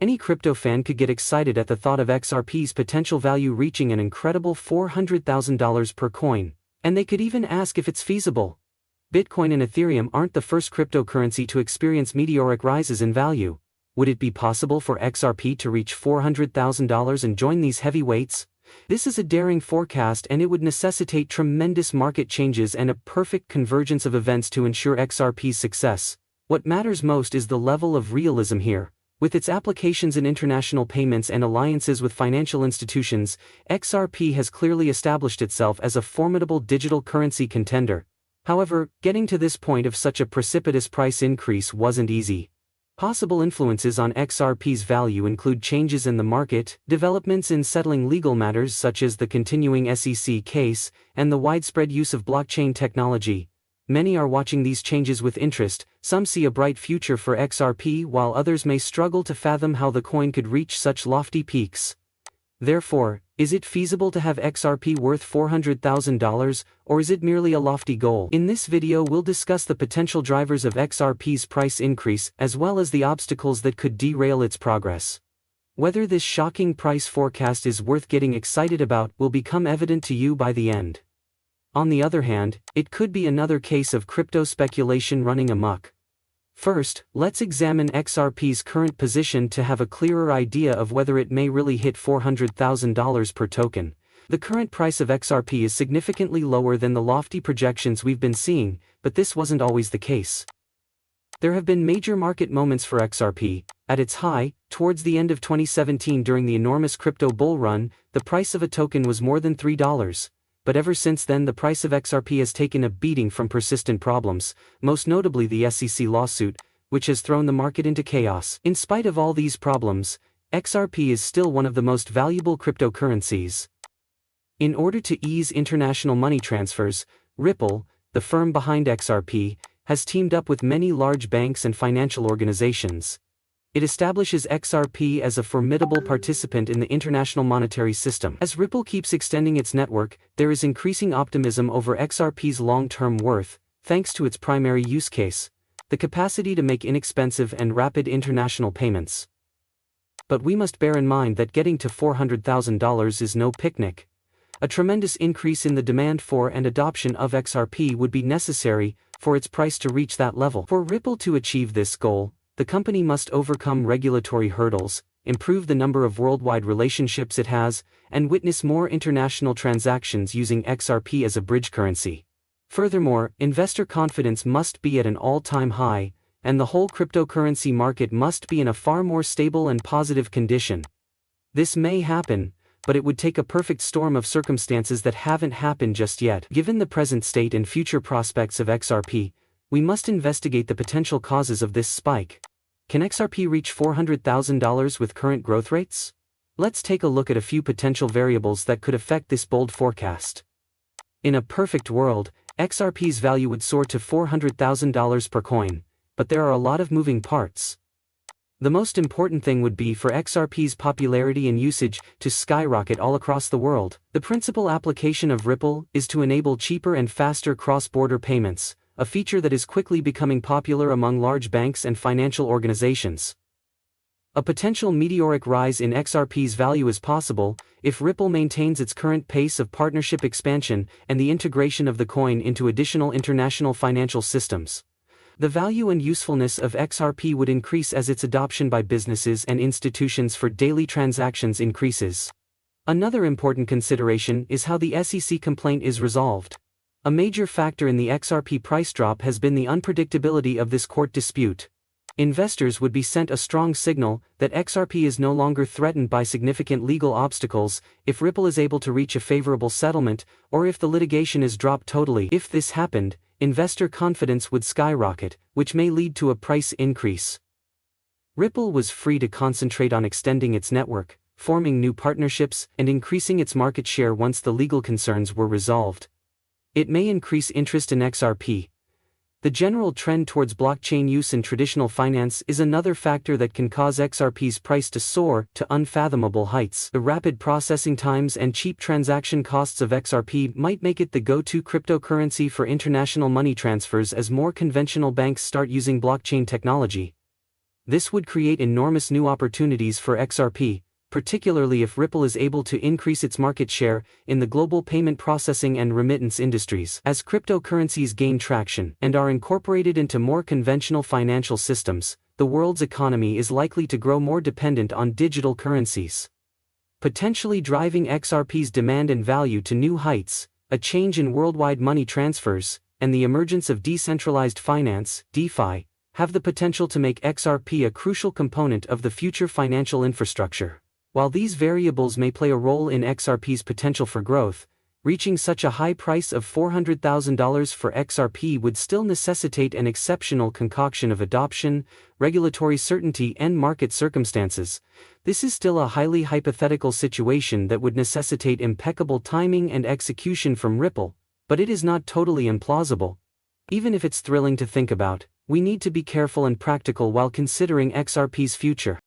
Any crypto fan could get excited at the thought of XRP's potential value reaching an incredible $400,000 per coin, and they could even ask if it's feasible. Bitcoin and Ethereum aren't the first cryptocurrency to experience meteoric rises in value. Would it be possible for XRP to reach $400,000 and join these heavyweights? This is a daring forecast, and it would necessitate tremendous market changes and a perfect convergence of events to ensure XRP's success. What matters most is the level of realism here. With its applications in international payments and alliances with financial institutions, XRP has clearly established itself as a formidable digital currency contender. However, getting to this point of such a precipitous price increase wasn't easy. Possible influences on XRP's value include changes in the market, developments in settling legal matters such as the continuing SEC case, and the widespread use of blockchain technology. Many are watching these changes with interest. Some see a bright future for XRP, while others may struggle to fathom how the coin could reach such lofty peaks. Therefore, is it feasible to have XRP worth $400,000, or is it merely a lofty goal? In this video we'll discuss the potential drivers of XRP's price increase as well as the obstacles that could derail its progress. Whether this shocking price forecast is worth getting excited about will become evident to you by the end. On the other hand, it could be another case of crypto speculation running amok. First, let's examine XRP's current position to have a clearer idea of whether it may really hit $400,000 per token. The current price of XRP is significantly lower than the lofty projections we've been seeing, but this wasn't always the case. There have been major market moments for XRP. At its high, towards the end of 2017 during the enormous crypto bull run, the price of a token was more than $3. But ever since then the price of XRP has taken a beating from persistent problems, most notably the SEC lawsuit, which has thrown the market into chaos. In spite of all these problems, XRP is still one of the most valuable cryptocurrencies. In order to ease international money transfers, Ripple, the firm behind XRP, has teamed up with many large banks and financial organizations. It establishes XRP as a formidable participant in the international monetary system. As Ripple keeps extending its network, there is increasing optimism over XRP's long-term worth, thanks to its primary use case, the capacity to make inexpensive and rapid international payments. But we must bear in mind that getting to $400,000 is no picnic. A tremendous increase in the demand for and adoption of XRP would be necessary for its price to reach that level. For Ripple to achieve this goal, the company must overcome regulatory hurdles, improve the number of worldwide relationships it has, and witness more international transactions using XRP as a bridge currency. Furthermore, investor confidence must be at an all-time high, and the whole cryptocurrency market must be in a far more stable and positive condition. This may happen, but it would take a perfect storm of circumstances that haven't happened just yet. Given the present state and future prospects of XRP, we must investigate the potential causes of this spike. Can XRP reach $400,000 with current growth rates? Let's take a look at a few potential variables that could affect this bold forecast. In a perfect world, XRP's value would soar to $400,000 per coin, but there are a lot of moving parts. The most important thing would be for XRP's popularity and usage to skyrocket all across the world. The principal application of Ripple is to enable cheaper and faster cross-border payments, a feature that is quickly becoming popular among large banks and financial organizations. A potential meteoric rise in XRP's value is possible if Ripple maintains its current pace of partnership expansion and the integration of the coin into additional international financial systems. The value and usefulness of XRP would increase as its adoption by businesses and institutions for daily transactions increases. Another important consideration is how the SEC complaint is resolved. A major factor in the XRP price drop has been the unpredictability of this court dispute. Investors would be sent a strong signal that XRP is no longer threatened by significant legal obstacles if Ripple is able to reach a favorable settlement, or if the litigation is dropped totally. If this happened, investor confidence would skyrocket, which may lead to a price increase. Ripple was free to concentrate on extending its network, forming new partnerships, and increasing its market share once the legal concerns were resolved. It may increase interest in XRP. The general trend towards blockchain use in traditional finance is another factor that can cause XRP's price to soar to unfathomable heights. The rapid processing times and cheap transaction costs of XRP might make it the go-to cryptocurrency for international money transfers as more conventional banks start using blockchain technology. This would create enormous new opportunities for XRP, particularly if Ripple is able to increase its market share in the global payment processing and remittance industries. As cryptocurrencies gain traction and are incorporated into more conventional financial systems, the world's economy is likely to grow more dependent on digital currencies, potentially driving XRP's demand and value to new heights. A change in worldwide money transfers and the emergence of decentralized finance, DeFi, have the potential to make XRP a crucial component of the future financial infrastructure. While these variables may play a role in XRP's potential for growth, reaching such a high price of $400,000 for XRP would still necessitate an exceptional concoction of adoption, regulatory certainty, and market circumstances. This is still a highly hypothetical situation that would necessitate impeccable timing and execution from Ripple, but it is not totally implausible. Even if it's thrilling to think about, we need to be careful and practical while considering XRP's future.